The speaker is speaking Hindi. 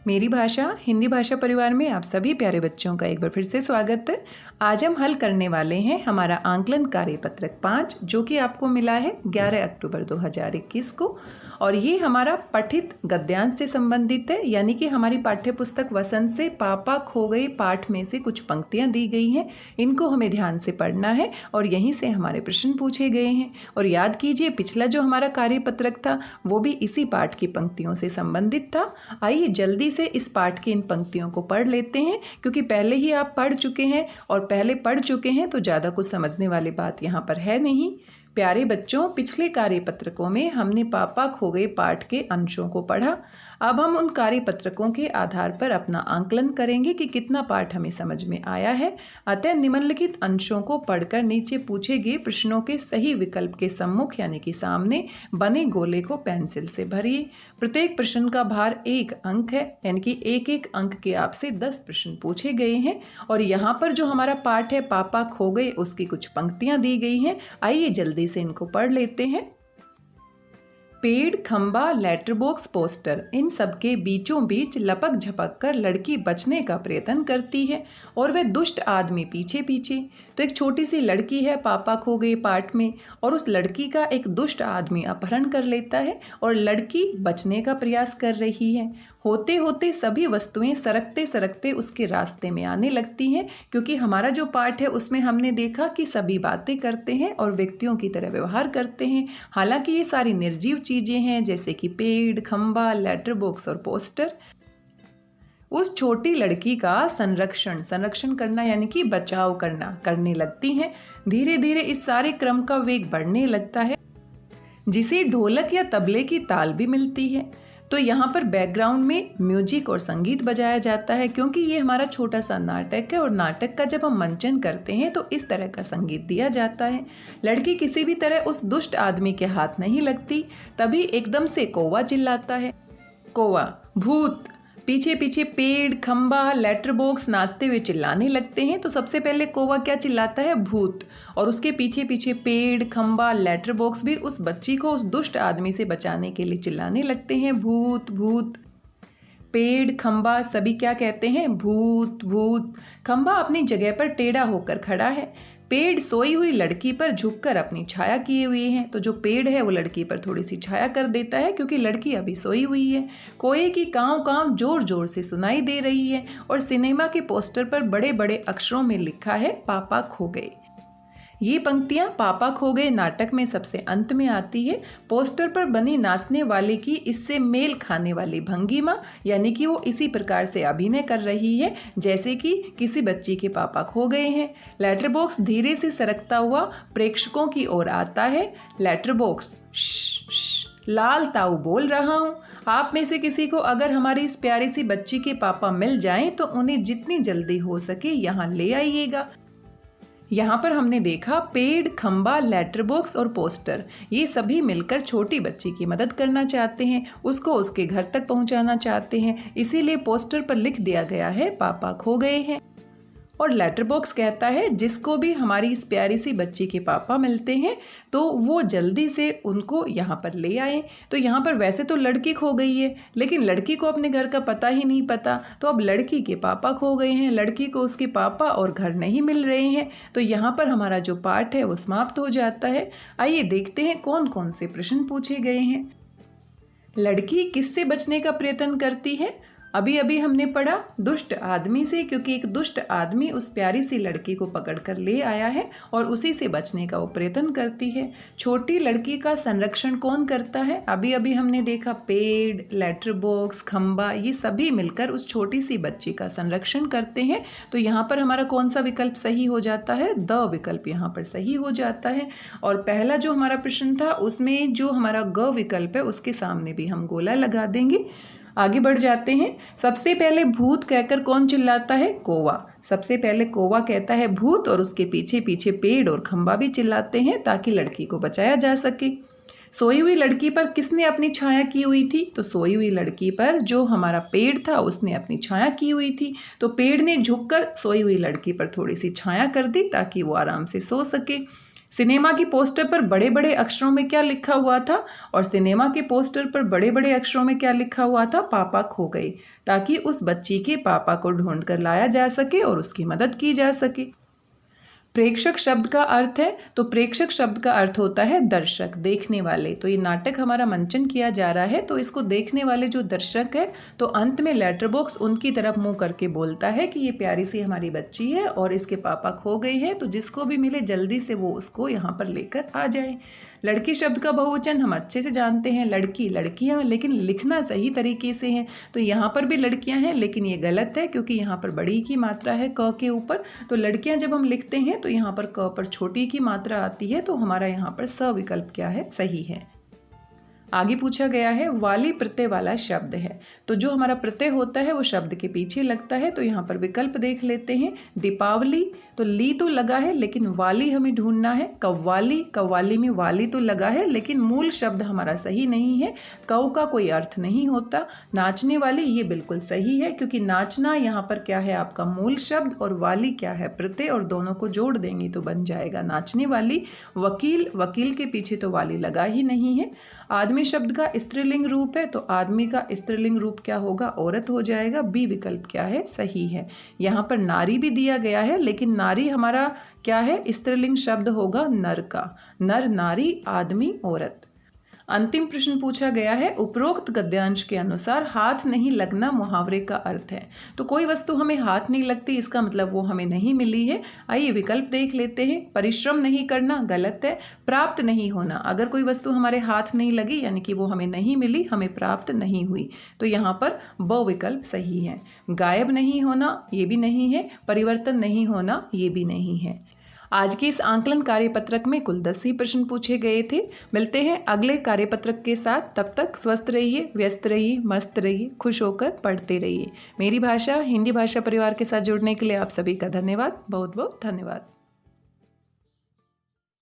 मेरी भाषा हिंदी भाषा परिवार में आप सभी प्यारे बच्चों का एक बार फिर से स्वागत है। आज हम हल करने वाले हैं हमारा आंकलन कार्यपत्रक 5 जो कि आपको मिला है 11 अक्टूबर 2021 को। और ये हमारा पठित गद्यांश से संबंधित है, यानी कि हमारी पाठ्य पुस्तक वसंत से पापा खो गए पाठ में से कुछ पंक्तियां दी गई हैं। इनको हमें ध्यान से पढ़ना है और यहीं से हमारे प्रश्न पूछे गए हैं। और याद कीजिए, पिछला जो हमारा कार्यपत्रक था वो भी इसी पाठ की पंक्तियों से संबंधित था। आइए जल्दी से इस पाठ की इन पंक्तियों को पढ़ लेते हैं, क्योंकि पहले ही आप पढ़ चुके हैं और पहले पढ़ चुके हैं तो ज़्यादा कुछ समझने वाली बात यहाँ पर है नहीं। प्यारे बच्चों, पिछले कार्यपत्रकों में हमने पापा खो गए पाठ के अंशों को पढ़ा। अब हम उन कार्यपत्रकों के आधार पर अपना आंकलन करेंगे कि कितना पाठ हमें समझ में आया है। अतः निम्नलिखित अंशों को पढ़कर नीचे पूछे गए प्रश्नों के सही विकल्प के सम्मुख यानी कि सामने बने गोले को पेंसिल से भरिए। प्रत्येक प्रश्न का भार 1 अंक है, यानी कि एक एक अंक के आपसे 10 प्रश्न पूछे गए हैं। और यहाँ पर जो हमारा पाठ है पापा खो गए, उसकी कुछ पंक्तियां दी गई हैं। आइए जल्दी से इनको पढ़ लेते हैं। पेड़, खंबा, लेटर बॉक्स, पोस्टर, इन सब के बीचों बीच लपक झपक कर लड़की बचने का प्रयत्न करती है और वह दुष्ट आदमी पीछे पीछे। तो एक छोटी सी लड़की है पापा खो गए पाठ में, और उस लड़की का एक दुष्ट आदमी अपहरण कर लेता है और लड़की बचने का प्रयास कर रही है। होते होते सभी वस्तुएं सरकते सरकते उसके रास्ते में आने लगती हैं, क्योंकि हमारा जो पाठ है उसमें हमने देखा कि सभी बातें करते हैं और व्यक्तियों की तरह व्यवहार करते हैं। हालांकि ये सारी निर्जीव चीज़ें हैं, जैसे कि पेड़, खंबा, लेटर बॉक्स और पोस्टर। उस छोटी लड़की का संरक्षण करना यानी कि बचाव करने लगती हैं। धीरे धीरे इस सारे क्रम का वेग बढ़ने लगता है, जिसे ढोलक या तबले की ताल भी मिलती है। तो यहाँ पर बैकग्राउंड में म्यूजिक और संगीत बजाया जाता है, क्योंकि ये हमारा छोटा सा नाटक है और नाटक का जब हम मंचन करते हैं तो इस तरह का संगीत दिया जाता है। लड़की किसी भी तरह उस दुष्ट आदमी के हाथ नहीं लगती। तभी एकदम से कौवा चिल्लाता है, कौवा, भूत। पीछे पीछे पेड़, खंबा, लेटर बॉक्स नाचते हुए चिल्लाने लगते हैं। तो सबसे पहले कौवा क्या चिल्लाता है? भूत। और उसके पीछे पीछे पेड़, खंबा, लेटर बॉक्स भी उस बच्ची को उस दुष्ट आदमी से बचाने के लिए चिल्लाने लगते हैं, भूत भूत। पेड़, खंबा सभी क्या कहते हैं? भूत भूत। खंबा अपनी जगह पर टेढ़ा होकर खड़ा है। पेड़ सोई हुई लड़की पर झुककर अपनी छाया किए हुए हैं। तो जो पेड़ है वो लड़की पर थोड़ी सी छाया कर देता है, क्योंकि लड़की अभी सोई हुई है। कोए की कांव कांव जोर जोर से सुनाई दे रही है और सिनेमा के पोस्टर पर बड़े बड़े अक्षरों में लिखा है, पापा खो गए। ये पंक्तियां पापा खो गए नाटक में सबसे अंत में आती है। पोस्टर पर बनी नाचने वाले की इससे मेल खाने वाली भंगिमा, यानी कि वो इसी प्रकार से अभिनय कर रही है जैसे कि किसी बच्ची के पापा खो गए हैं। लेटर बॉक्स धीरे से सरकता हुआ प्रेक्षकों की ओर आता है। लेटर बॉक्स, लाल ताऊ बोल रहा हूँ। आप में से किसी को अगर हमारी इस प्यारी सी बच्ची के पापा मिल जाएं तो उन्हें जितनी जल्दी हो सके यहाँ ले आइएगा। यहाँ पर हमने देखा पेड़, खंबा, लेटर बॉक्स और पोस्टर, ये सभी मिलकर छोटी बच्ची की मदद करना चाहते हैं, उसको उसके घर तक पहुँचाना चाहते हैं। इसीलिए पोस्टर पर लिख दिया गया है, पापा खो गए हैं। और लेटर बॉक्स कहता है जिसको भी हमारी इस प्यारी सी बच्ची के पापा मिलते हैं तो वो जल्दी से उनको यहाँ पर ले आए। तो यहाँ पर वैसे तो लड़की खो गई है, लेकिन लड़की को अपने घर का पता ही नहीं पता। तो अब लड़की के पापा खो गए हैं, लड़की को उसके पापा और घर नहीं मिल रहे हैं। तो यहाँ पर हमारा जो पाठ है वो समाप्त हो जाता है। आइए देखते हैं कौन कौन से प्रश्न पूछे गए हैं। लड़की किससे बचने का प्रयत्न करती है? अभी अभी हमने पढ़ा दुष्ट आदमी से, क्योंकि एक दुष्ट आदमी उस प्यारी सी लड़की को पकड़कर ले आया है और उसी से बचने का वो प्रयत्न करती है। छोटी लड़की का संरक्षण कौन करता है? अभी अभी हमने देखा पेड़, लेटर बॉक्स, खंबा, ये सभी मिलकर उस छोटी सी बच्ची का संरक्षण करते हैं। तो यहाँ पर हमारा कौन सा विकल्प सही हो जाता है? द विकल्प यहाँ पर सही हो जाता है। और पहला जो हमारा प्रश्न था उसमें जो हमारा ग विकल्प है उसके सामने भी हम गोला लगा देंगे। आगे बढ़ जाते हैं। सबसे पहले भूत कहकर कौन चिल्लाता है? कौवा। सबसे पहले कौवा कहता है भूत, और उसके पीछे पीछे पेड़ और खंबा भी चिल्लाते हैं ताकि लड़की को बचाया जा सके। सोई हुई लड़की पर किसने अपनी छाया की हुई थी? तो सोई हुई लड़की पर जो हमारा पेड़ था उसने अपनी छाया की हुई थी। तो पेड़ ने झुककर सोई हुई लड़की पर थोड़ी सी छाया कर दी ताकि वो आराम से सो सके। सिनेमा की पोस्टर पर बड़े बड़े अक्षरों में क्या लिखा हुआ था? और सिनेमा के पोस्टर पर बड़े बड़े अक्षरों में क्या लिखा हुआ था? पापा खो गए, ताकि उस बच्ची के पापा को ढूंढ कर लाया जा सके और उसकी मदद की जा सके। प्रेक्षक शब्द का अर्थ है, तो प्रेक्षक शब्द का अर्थ होता है दर्शक, देखने वाले। तो ये नाटक हमारा मंचन किया जा रहा है, तो इसको देखने वाले जो दर्शक है, तो अंत में लेटर बॉक्स उनकी तरफ मुंह करके बोलता है कि ये प्यारी सी हमारी बच्ची है और इसके पापा खो गए हैं, तो जिसको भी मिले जल्दी से वो उसको यहाँ पर लेकर आ जाए। लड़की शब्द का बहुवचन हम अच्छे से जानते हैं, लड़की, लड़कियाँ, लेकिन लिखना सही तरीके से है। तो यहाँ पर भी लड़कियाँ हैं, लेकिन ये गलत है क्योंकि यहाँ पर बड़ी की मात्रा है क के ऊपर। तो लड़कियाँ जब हम लिखते हैं तो यहाँ पर क पर छोटी की मात्रा आती है, तो हमारा यहाँ पर स विकल्प क्या है? सही है। आगे पूछा गया है वाली प्रत्यय वाला शब्द है, तो जो हमारा प्रत्यय होता है वो शब्द के पीछे लगता है। तो यहाँ पर विकल्प देख लेते हैं। दीपावली, तो ली तो लगा है लेकिन वाली हमें ढूंढना है। कव्वाली, कव्वाली में वाली तो लगा है लेकिन मूल शब्द हमारा सही नहीं है, कव का कोई अर्थ नहीं होता। नाचने वाली, ये बिल्कुल सही है क्योंकि नाचना यहाँ पर क्या है? आपका मूल शब्द, और वाली क्या है? प्रत्यय, और दोनों को जोड़ देंगे तो बन जाएगा नाचने वाली। वकील, वकील के पीछे तो वाली लगा ही नहीं है। आदमी शब्द का स्त्रीलिंग रूप है, तो आदमी का स्त्रीलिंग रूप क्या होगा? औरत हो जाएगा। बी विकल्प क्या है? सही है। यहाँ पर नारी भी दिया गया है, लेकिन नारी हमारा क्या है? स्त्रीलिंग शब्द होगा नर का। नर, नारी, आदमी, औरत। अंतिम प्रश्न पूछा गया है उपरोक्त गद्यांश के अनुसार हाथ नहीं लगना मुहावरे का अर्थ है। तो कोई वस्तु हमें हाथ नहीं लगती, इसका मतलब वो हमें नहीं मिली है। आइए विकल्प देख लेते हैं। परिश्रम नहीं करना, गलत है। प्राप्त नहीं होना, अगर कोई वस्तु हमारे हाथ नहीं लगी यानी कि वो हमें नहीं मिली, हमें प्राप्त नहीं हुई, तो यहाँ पर ब विकल्प सही है। गायब नहीं होना, ये भी नहीं है। परिवर्तन नहीं होना, ये भी नहीं है। आज के इस आंकलन कार्यपत्रक में कुल 10 ही प्रश्न पूछे गए थे। मिलते हैं अगले कार्यपत्रक के साथ, तब तक स्वस्थ रहिए, व्यस्त रहिए, मस्त रहिए, खुश होकर पढ़ते रहिए। मेरी भाषा हिंदी भाषा परिवार के साथ जुड़ने के लिए आप सभी का धन्यवाद, बहुत बहुत धन्यवाद।